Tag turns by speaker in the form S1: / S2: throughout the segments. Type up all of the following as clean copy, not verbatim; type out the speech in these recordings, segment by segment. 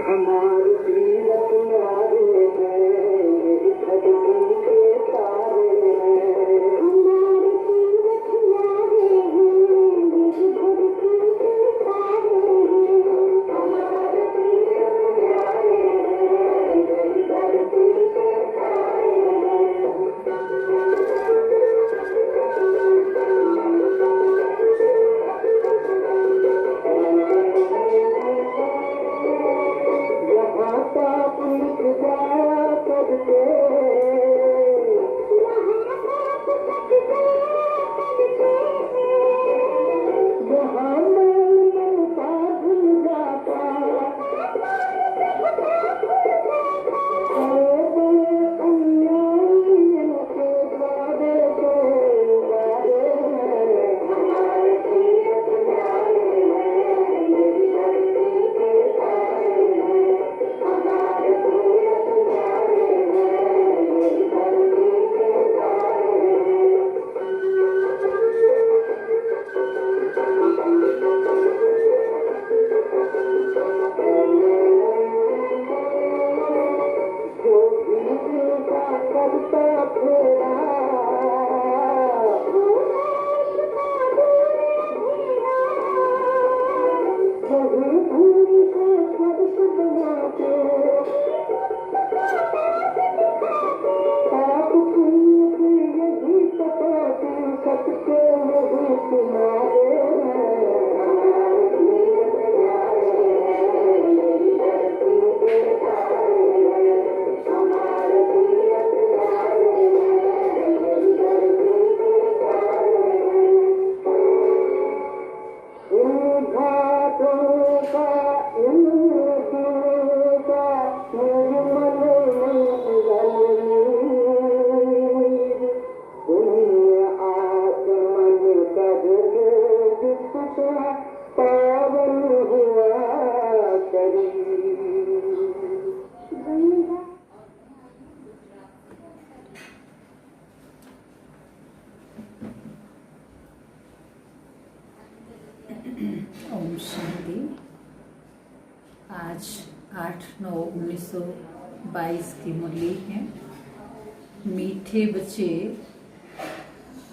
S1: हमारे तीरथ न्यारे हैं, धरती के तारे हैं। हमारे तीरथ न्यारे हैं, धरती के तारे हैं। हमारे तीरथ न्यारे हैं, धरती के तारे यहाँ पाप लिख जाया करते, यहाँ मिलता भूल जाता, अन्याय के द्वारे को उबारे हैं। हमारे तीरथ न्यारे हैं, धरती के तारे हैं। हमारे तीरथ न्यारे हैं, धरती के तारे जो भी का करता फेरा, वही भूमि को स्वर्ग बनाते। पाप पुण्य की यही कसौटी, सबके यही तुम्हारे हैं। हमारे तीरथ न्यारे हैं, धरती के तारे हैं। हमारे तीरथ न्यारे हैं, धरती के तारे हैं। इन घाटों का, इन दिलों का निर्मल मंगल, पुण्य आचमन करके जिसका पावन हुआ शरीर।
S2: ओम शांति। आज 8/9/1922 की मुरली है। मीठे बच्चे,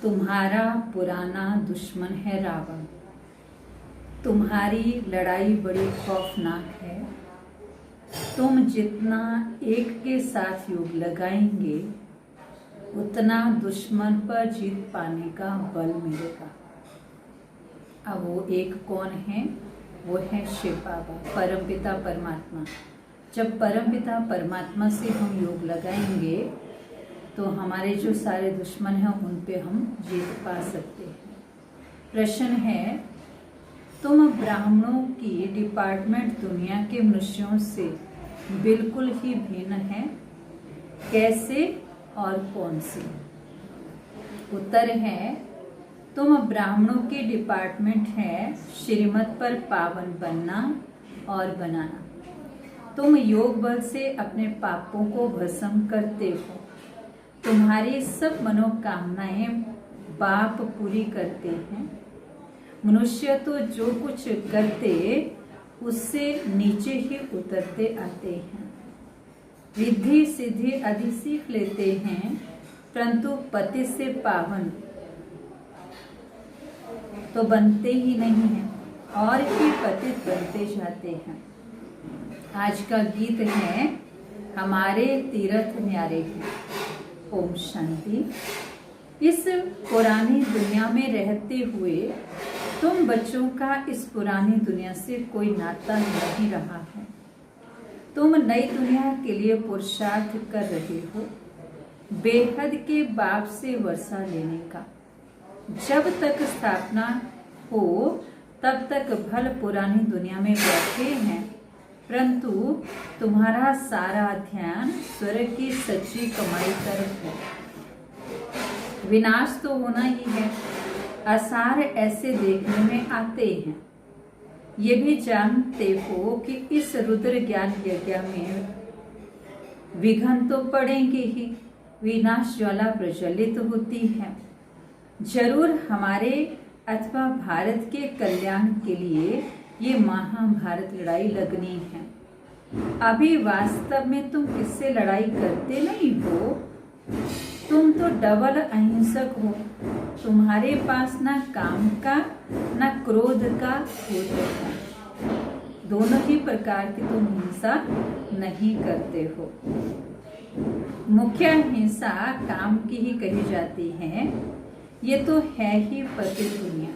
S2: तुम्हारा पुराना दुश्मन है रावण। तुम्हारी लड़ाई बड़ी खौफनाक है। तुम जितना एक के साथ योग लगाएंगे, उतना दुश्मन पर जीत पाने का बल मिलेगा। अब वो एक कौन है? वो है शिव बाबा, परमपिता परमात्मा। जब परमपिता परमात्मा से हम योग लगाएंगे तो हमारे जो सारे दुश्मन हैं उन पे हम जीत पा सकते हैं। प्रश्न है, तुम ब्राह्मणों की डिपार्टमेंट दुनिया के मनुष्यों से बिल्कुल ही भिन्न है, कैसे और कौन से? उत्तर है, तुम ब्राह्मणों की डिपार्टमेंट है श्रीमत पर पावन बनना और बनाना। तुम योग बल से अपने पापों को भस्म करते हो। तुम्हारी सब मनोकामनाएं बाप पूरी करते हैं। मनुष्य तो जो कुछ करते उससे नीचे ही उतरते आते हैं। रिद्धि सिद्धि आदि सीख लेते हैं, परंतु पति से पावन तो बनते ही नहीं हैं और ही पतित बनते जाते हैं। आज का गीत है, हमारे तीरथ न्यारे हैं। ओम शांति। इस पुरानी दुनिया में रहते हुए तुम बच्चों का इस पुरानी दुनिया से कोई नाता नहीं रहा है। तुम नई दुनिया के लिए पुरुषार्थ कर रहे हो, बेहद के बाप से वर्षा लेने का। जब तक स्थापना हो तब तक भल पुरानी दुनिया में बैठे हैं, परंतु तुम्हारा सारा ध्यान स्वर्ग की सच्ची कमाई तरफ है। विनाश तो होना ही है। आसार ऐसे देखने में आते हैं। ये भी जानते हो कि इस रुद्र ज्ञान यज्ञ में विघ्न तो पड़ेंगे ही, विनाश ज्वाला प्रज्वलित होती है। जरूर हमारे अथवा भारत के कल्याण के लिए ये महाभारत लड़ाई लगनी है। अभी वास्तव में तुम किससे लड़ाई करते नहीं हो, तुम तो डबल अहिंसक हो। तुम्हारे पास ना काम का ना क्रोध का होता है, दोनों ही प्रकार की तुम हिंसा नहीं करते हो। मुख्य हिंसा काम की ही कही जाती है। ये तो है ही पतित दुनिया।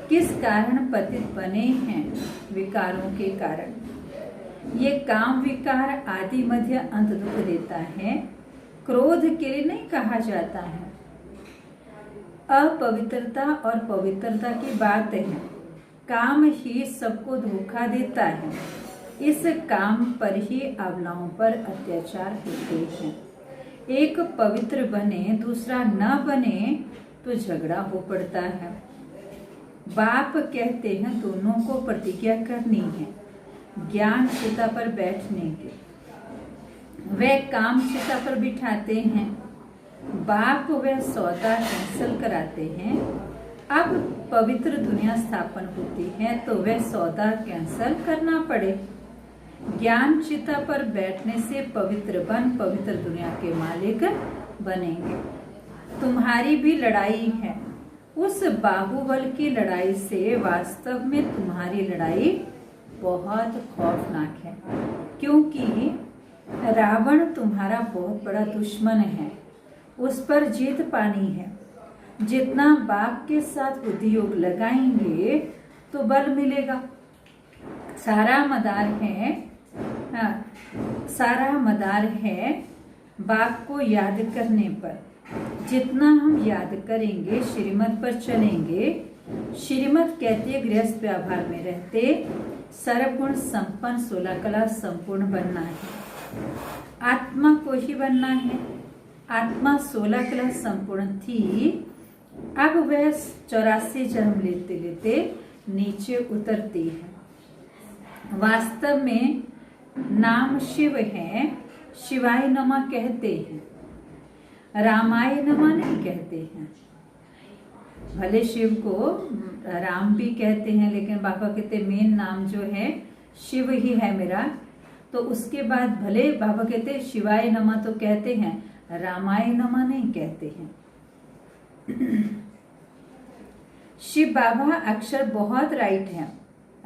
S2: किस कारण पतित बने हैं? विकारों के कारण। ये काम विकार आदि मध्य अंत दुख देता है, क्रोध के लिए नहीं कहा जाता है। अपवित्रता और पवित्रता की बात है। काम ही सबको धोखा देता है। इस काम पर ही अबलाओं पर अत्याचार होते हैं। एक पवित्र बने दूसरा न बने तो झगड़ा हो पड़ता है। बाप कहते हैं दोनों को प्रतिज्ञा करनी है ज्ञान चिता पर बैठने की। वे काम चिता पर बिठाते हैं। बाप वे सौदा कैंसल कराते हैं। अब पवित्र दुनिया स्थापन होती है तो वे सौदा कैंसल करना पड़े। ज्ञान चिता पर बैठने से पवित्र बन पवित्र दुनिया के मालिक बनेंगे। तुम्हारी भी लड़ाई है। उस बाहुबल की लड़ाई से वास्तव में तुम्हारी लड़ाई बहुत खौफनाक है, क्योंकि रावण तुम्हारा बहुत बड़ा दुश्मन है। उस पर जीत पानी है। जितना बाप के साथ बुद्धि योग लगाएंगे तो बल मिलेगा। सारा मदार है बाप को याद करने पर। जितना हम याद करेंगे, श्रीमत पर चलेंगे। श्रीमत कहती है गृहस्थ व्यवहार में रहते सर्वगुण संपन्न 16 कला संपूर्ण बनना है। आत्मा को ही बनना है। आत्मा 16 कला संपूर्ण थी। अब वह 84 जन्म लेते लेते नीचे उतरती है। वास्तव में नाम शिव है। शिवाय नमः कहते हैं, रामाय नमः नहीं कहते हैं। भले शिव को राम भी कहते हैं, लेकिन बाबा कहते मेन नाम जो है शिव ही है मेरा। तो उसके बाद भले बाबा कहते शिवाय नमः तो कहते हैं, रामाय नमः नहीं कहते हैं। शिव बाबा अक्षर बहुत राइट है।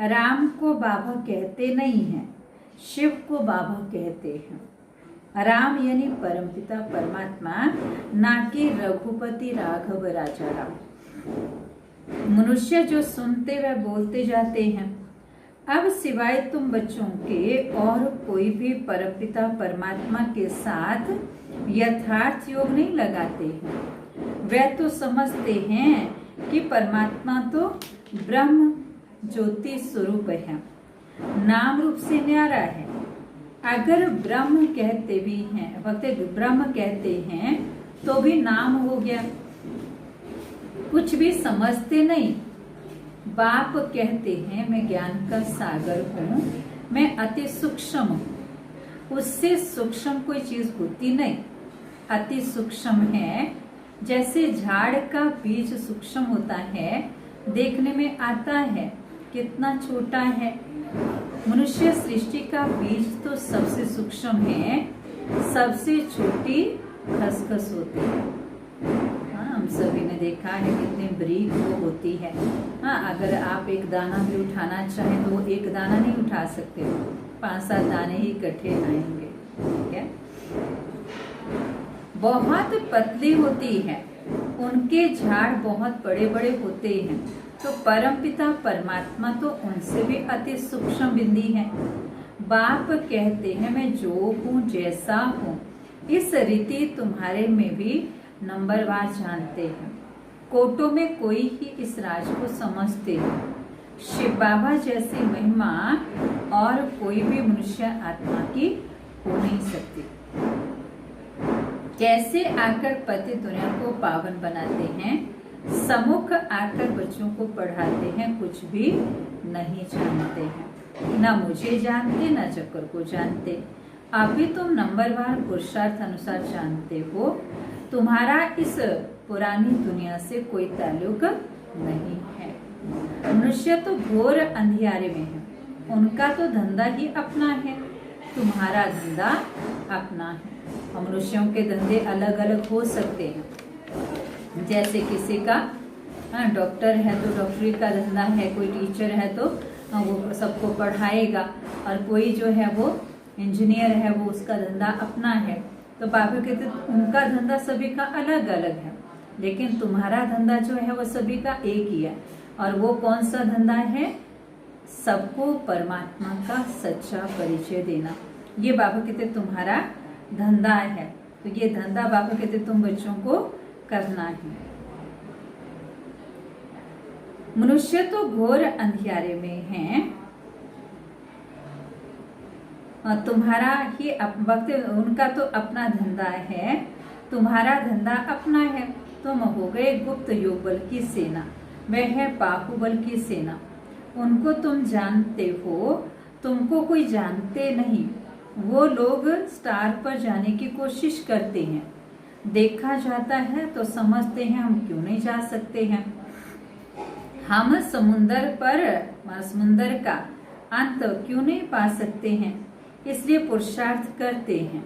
S2: राम को बाबा कहते नहीं हैं, शिव को बाबा कहते हैं। राम यानी परमपिता परमात्मा, ना कि रघुपति राघव राजा राम। मनुष्य जो सुनते व बोलते जाते हैं। अब सिवाय तुम बच्चों के और कोई भी परमपिता परमात्मा के साथ यथार्थ योग नहीं लगाते हैं। वे तो समझते हैं कि परमात्मा तो ब्रह्म ज्योति स्वरूप है, नाम रूप से न्यारा है। अगर ब्रह्म कहते भी हैं, ब्रह्म कहते हैं तो भी नाम हो गया। कुछ भी समझते नहीं। बाप कहते हैं मैं ज्ञान का सागर हूँ, मैं अति सूक्ष्म हूँ। उससे सूक्ष्म कोई चीज होती नहीं। अति सूक्ष्म है। जैसे झाड़ का बीज सूक्ष्म होता है, देखने में आता है कितना छोटा है। मनुष्य सृष्टि का बीज तो सबसे सूक्ष्म है, सबसे छोटी खसखस होती है। हाँ, हम सभी ने देखा है कितनी बारीक वो होती है। हाँ, अगर आप एक दाना भी उठाना चाहें तो वो एक दाना नहीं उठा सकते, 5-7 दाने ही इकट्ठे आएंगे। ठीक है, बहुत पतली होती है, उनके झाड़ बहुत बड़े बड़े होते हैं। तो परमपिता परमात्मा तो उनसे भी अति सूक्ष्म बिंदी है। बाप कहते हैं मैं जो हूँ जैसा हूँ, इस रीति तुम्हारे में भी नंबरवार जानते हैं। कोटों में कोई ही इस राज को समझते हैं। शिव बाबा जैसी महिमा और कोई भी मनुष्य आत्मा की हो नहीं सकती। कैसे आकर पति दुनिया को पावन बनाते हैं, सम्मुख आकर बच्चों को पढ़ाते हैं, कुछ भी नहीं जानते हैं। ना मुझे जानते ना चक्कर को जानते। अभी तुम नंबरवार पुरुषार्थ अनुसार जानते हो। तुम्हारा इस पुरानी दुनिया से कोई ताल्लुक नहीं है। मनुष्य तो घोर अंधियारे में है। उनका तो धंधा ही अपना है, तुम्हारा धंधा अपना है। मनुष्यों के धंधे अलग अलग हो सकते हैं। जैसे किसी का डॉक्टर है तो डॉक्टरी का धंधा है, कोई टीचर है तो वो सबको पढ़ाएगा, और कोई जो है वो इंजीनियर है, वो उसका धंधा अपना है। तो बाबा कहते उनका धंधा सभी का अलग अलग है, लेकिन तुम्हारा धंधा जो है वो सभी का एक ही है। और वो कौन सा धंधा है? सबको परमात्मा का सच्चा परिचय देना। ये बाबा कहते तुम्हारा धंधा है। तो ये धंधा बाबा कहते तुम बच्चों को करना है। मनुष्य तो घोर अंधियारे में है, तुम्हारा ही वक्त, उनका तो अपना धंधा है, तुम्हारा धंधा अपना है। तुम हो गए गुप्त योगबल की सेना, वह है बाहुबल की सेना। उनको तुम जानते हो, तुमको कोई जानते नहीं। वो लोग स्टार पर जाने की कोशिश करते हैं, देखा जाता है तो समझते हैं हम क्यों नहीं जा सकते हैं। हम समुंदर का अंत क्यों नहीं पा सकते हैं, इसलिए पुरुषार्थ करते हैं।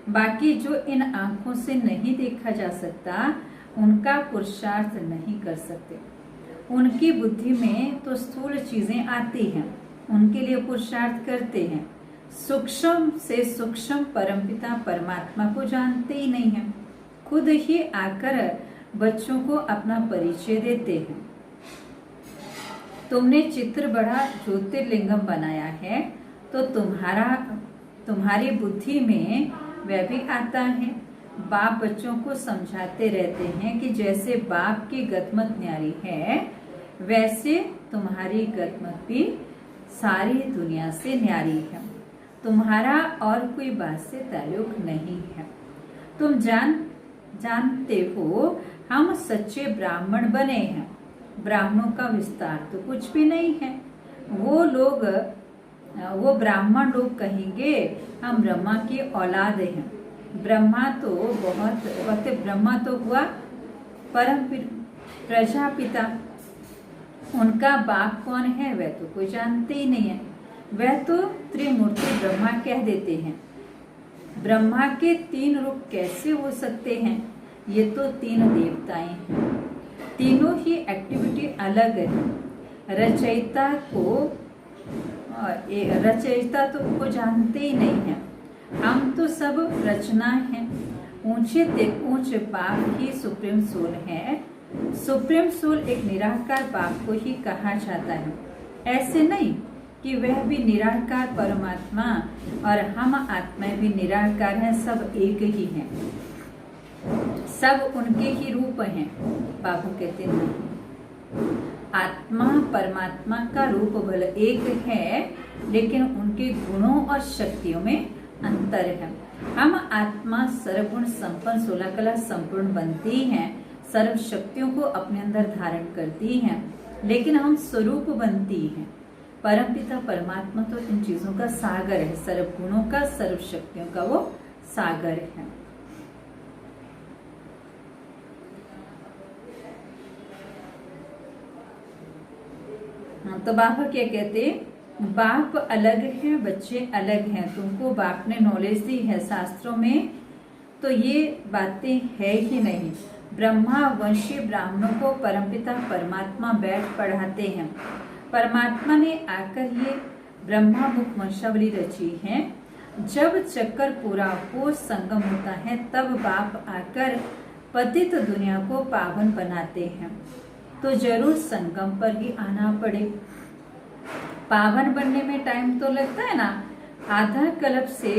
S2: बाकी जो इन आंखों से नहीं देखा जा सकता, उनका पुरुषार्थ नहीं कर सकते। उनकी बुद्धि में तो स्थूल चीजें आती हैं, उनके लिए पुरुषार्थ करते हैं। सूक्ष्म से सूक्ष्म परमपिता परमात्मा को जानते ही नहीं हैं, खुद ही आकर बच्चों को अपना परिचय देते हैं। तुमने चित्र बड़ा ज्योतिर्लिंगम बनाया है, तो तुम्हारी बुद्धि में वह भी आता है। बाप बच्चों को समझाते रहते हैं कि जैसे बाप की गतमत न्यारी है, वैसे तुम्हारी गतमत भी सारी दुनिया से न्यारी है। तुम्हारा और कोई बात से ताल्लुक नहीं है। तुम जानते हो हम सच्चे ब्राह्मण बने हैं। ब्राह्मणों का विस्तार तो कुछ भी नहीं है। वो ब्राह्मण लोग कहेंगे हम ब्रह्मा की औलाद हैं। ब्रह्मा तो हुआ परम प्रजापिता। उनका बाप कौन है वह तो कोई जानते ही नहीं है। वह तो त्रिमूर्ति ब्रह्मा कह देते हैं। ब्रह्मा के 3 रूप कैसे हो सकते हैं? ये तो 3 देवताएं हैं। तीनों ही एक्टिविटी अलग है। रचयिता तो को जानते ही नहीं है। हम तो सब रचना है। ऊंचे से ऊंचे बाप ही सुप्रीम सोल है। सुप्रीम सोल एक निराकार बाप को ही कहा जाता है। ऐसे नहीं कि वह भी निराकार परमात्मा और हम आत्माएं भी निराकार हैं, सब एक ही हैं, सब उनके ही रूप हैं। बाबू कहते नहीं, आत्मा परमात्मा का रूप भले एक है, लेकिन उनके गुणों और शक्तियों में अंतर है। हम आत्मा सर्वगुण संपन्न 16 कला संपूर्ण बनती हैं, सर्व शक्तियों को अपने अंदर धारण करती हैं, लेकिन हम स्वरूप बनती हैं। परमपिता परमात्मा तो इन चीजों का सागर है, सर्व गुणों का, सर्व शक्तियों का वो सागर है। तो बाप क्या कहते, बाप अलग है, बच्चे अलग हैं। तुमको बाप ने नॉलेज दी है शास्त्रों में, तो ये बातें है ही नहीं। ब्रह्मा वंशी ब्राह्मणों को परमपिता परमात्मा बैठ पढ़ाते हैं। परमात्मा ने आकर ये ब्रह्मा मुख वंशावली रची है। जब चक्कर पूरा हो, संगम होता है, तब बाप आकर पतित दुनिया को पावन बनाते हैं। तो जरूर संगम पर ही आना पड़े। पावन बनने में टाइम तो लगता है ना। आधा कल्प से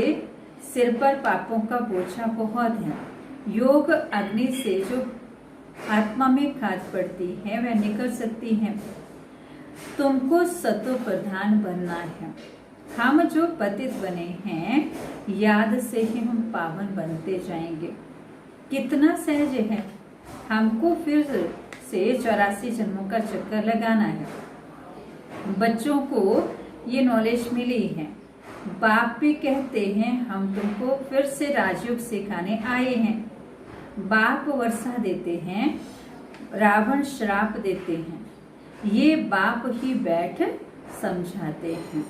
S2: सिर पर पापों का बोझा बहुत है। योग अग्नि से जो आत्मा में खाद पड़ती है वह निकल सकती है। तुमको सतो प्रधान बनना है। हम जो पतित बने हैं, याद से ही हम पावन बनते जाएंगे। कितना सहज है। हमको फिर से 84 जन्मों का चक्कर लगाना है। बच्चों को ये नॉलेज मिली है। बाप भी कहते हैं हम तुमको फिर से राजयोग सिखाने आए हैं। बाप वर्षा देते हैं, रावण श्राप देते हैं। ये बाप ही बैठ समझाते हैं।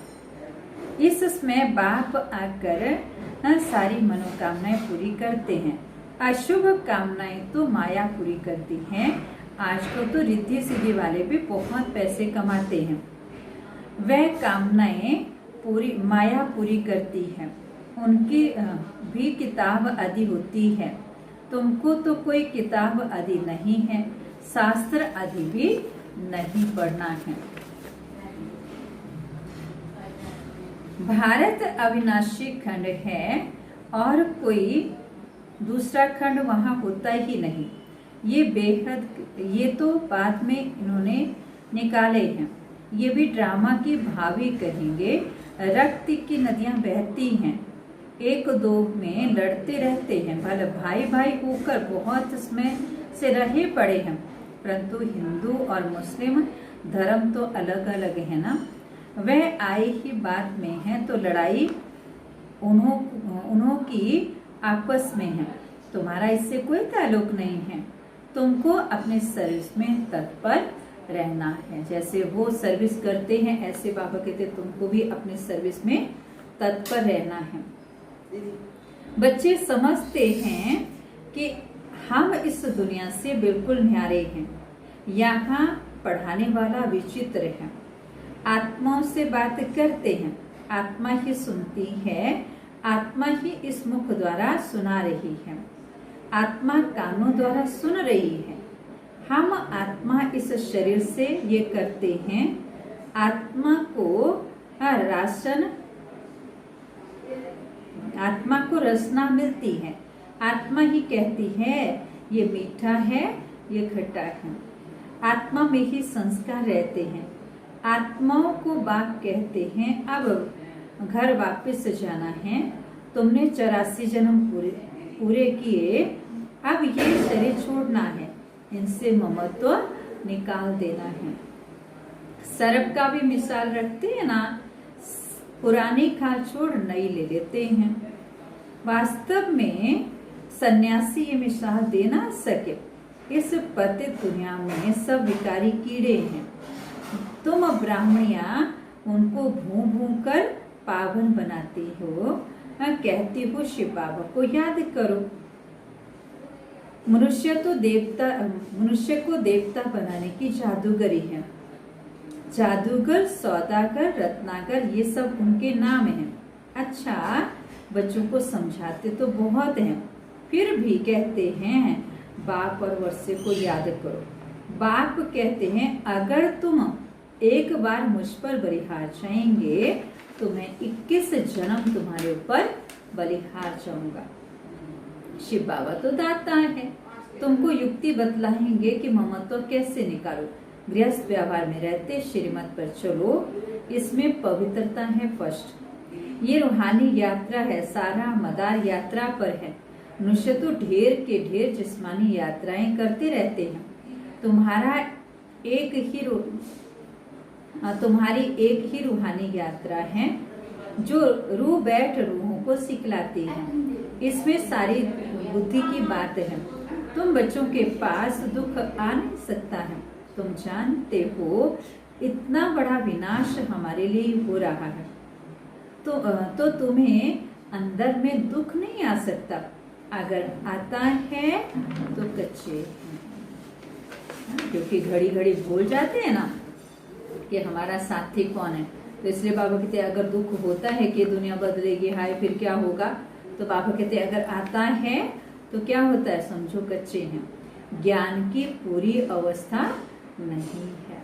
S2: इस समय बाप आकर सारी मनोकामनाएं पूरी करते हैं। अशुभ कामनाएं तो माया पूरी करती हैं। आजकल तो रिद्धि सिद्धि वाले भी बहुत पैसे कमाते हैं। वह कामनाएं पूरी माया पूरी करती है। उनकी भी किताब आदि होती है। तुमको तो कोई किताब आदि नहीं है, शास्त्र आदि भी नहीं पढ़ना है। भारत अविनाशी खंड है और कोई दूसरा खंड वहां होता ही नहीं। ये बेहद, ये तो बाद में इन्होंने निकाले हैं। ये भी ड्रामा की भावी कहेंगे। रक्त की नदियां बहती हैं, एक दो में लड़ते रहते हैं। भले भाई भाई होकर बहुत समय से रहे पड़े हैं, परंतु हिंदू और मुस्लिम धर्म तो अलग अलग है ना। वह आए ही बात में है तो लड़ाई उन्हों की आपस में है। तुम्हारा इससे कोई ताल्लुक नहीं है। तुमको अपने सर्विस में तत्पर रहना है। जैसे वो सर्विस करते हैं ऐसे बाबा कहते तुमको भी अपने सर्विस में तत्पर रहना है। बच्चे समझते हैं कि हम इस दुनिया से बिल्कुल न्यारे हैं। यहाँ पढ़ाने वाला विचित्र है। आत्माओं से बात करते हैं, आत्मा ही सुनती है, आत्मा ही इस मुख द्वारा सुना रही है, आत्मा कानों द्वारा सुन रही है। हम आत्मा इस शरीर से ये करते हैं। आत्मा को रसना मिलती है। आत्मा ही कहती है ये मीठा है, ये खट्टा है। आत्मा में ही संस्कार रहते हैं। आत्माओं को बाप कहते हैं अब घर वापस जाना है। तुमने 84 जन्म पूरे किए, अब ये शरीर छोड़ना है। इनसे ममत्व निकाल देना है। सर्प का भी मिसाल रखते हैं ना, पुरानी खाल छोड़ नई ले लेते हैं। वास्तव में सन्यासी ये मिसाल दे ना सके। इस पतित दुनिया में सब विकारी कीड़े हैं। तुम ब्राह्मणियां उनको भूं भूं कर पावन बनाती हो। मैं कहती हूँ शिव बाबा को याद करो। मनुष्य को देवता बनाने की जादूगरी है। जादूगर, सौदागर, रत्नाकर ये सब उनके नाम हैं। अच्छा, बच्चों को समझाते तो बहुत हैं, फिर भी कहते हैं बाप और वर्षे को याद करो। बाप कहते हैं अगर तुम एक बार मुझ पर बलिहार जाएंगे तो मैं 21 जन्म तुम्हारे ऊपर बलिहार जाऊंगा। शिव बाबा तो दाता है। तुमको युक्ति बतलाएंगे कि ममत्व कैसे निकालो। गृहस्थ व्यवहार में रहते श्रीमत पर चलो। इसमें पवित्रता है फर्स्ट। ये रूहानी यात्रा है, सारा मदार यात्रा पर है। मनुष्य तो ढेर के ढेर जिस्मानी यात्राएं करते रहते हैं। तुम्हारी एक ही रूहानी यात्रा है जो रूह बैठ रूहों को सिखलाती है। इसमें सारी बुद्धि की बात है। तुम बच्चों के पास दुख आ नहीं सकता है। तुम जानते हो इतना बड़ा विनाश हमारे लिए हो रहा है, तो तुम्हें अंदर में दुख नहीं आ सकता। अगर आता है तो कच्चे हैं, क्योंकि घड़ी घड़ी भूल जाते हैं ना कि हमारा साथी कौन है। तो इसलिए बाबा कहते हैं अगर दुख होता है कि दुनिया बदलेगी, हाय फिर क्या होगा, तो बाबा कहते हैं अगर आता है तो क्या होता है, समझो कच्चे हैं, ज्ञान की पूरी अवस्था नहीं है।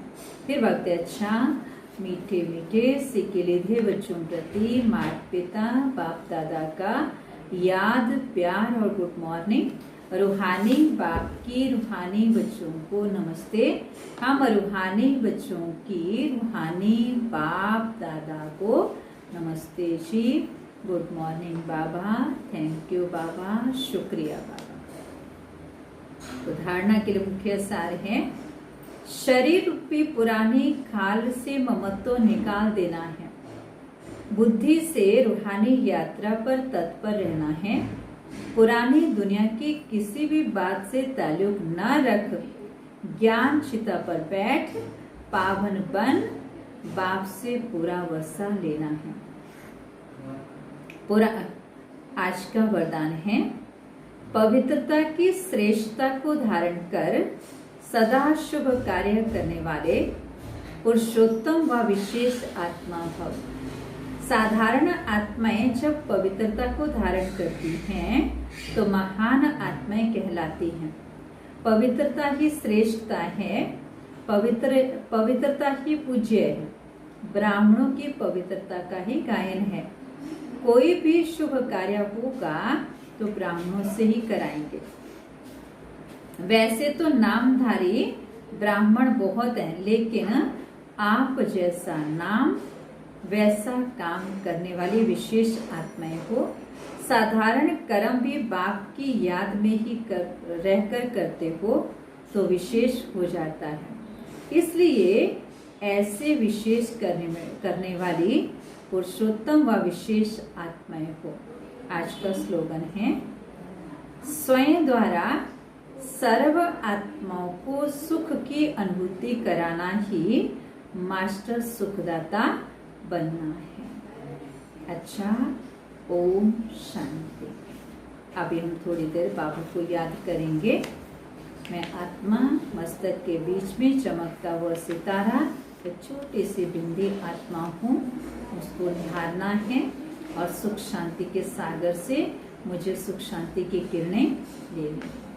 S2: फिर भक्त अच्छा मीठे मीठे सिक्के लिधे बच्चों प्रति माता पिता बाप दादा का याद प्यार और गुड मॉर्निंग। रूहानी बाप की रूहानी बच्चों को नमस्ते। हम रूहानी बच्चों की रूहानी बाप दादा को नमस्ते जी। गुड मॉर्निंग बाबा, थैंक यू बाबा, शुक्रिया बाबा। तो धारणा के लिए मुख्य सार है शरीर रूपी पुरानी खाल से ममत्व निकाल देना है। बुद्धि से रूहानी यात्रा पर तत्पर रहना है। पुरानी दुनिया की किसी भी बात से ताल्लुक न रख, ज्ञान चिता पर बैठ, पावन बन, बाप से पूरा वसा लेना है। पूरा आज का वरदान है, पवित्रता की श्रेष्ठता को धारण कर सदा शुभ कार्य करने वाले पुरुषोत्तम व विशेष आत्मा भव। साधारण आत्माएं जब पवित्रता को धारण करती हैं तो महान आत्माएं कहलाती हैं। पवित्रता ही श्रेष्ठता है, पवित्रता ही पूज्य है। ब्राह्मणों की पवित्रता का ही गायन है। कोई भी शुभ कार्य होगा तो ब्राह्मणों से ही कराएंगे। वैसे तो नामधारी ब्राह्मण बहुत हैं, लेकिन आप जैसा नाम वैसा काम करने वाली विशेष आत्माएं हो। साधारण कर्म भी बाप की याद में ही रहकर करते हो तो विशेष हो जाता है। इसलिए ऐसे विशेष करने वाली पुरुषोत्तम व विशेष आत्माएं हो। आज का स्लोगन है, स्वयं द्वारा सर्व आत्माओं को सुख की अनुभूति कराना ही मास्टर सुखदाता बनना है। अच्छा, ओम शांति। अभी हम थोड़ी देर बाबा को याद करेंगे। मैं आत्मा, मस्तक के बीच में चमकता हुआ सितारा, एक छोटी सी बिंदी आत्मा हूँ, उसको निहारना है और सुख शांति के सागर से मुझे सुख शांति की किरणें लेनी है।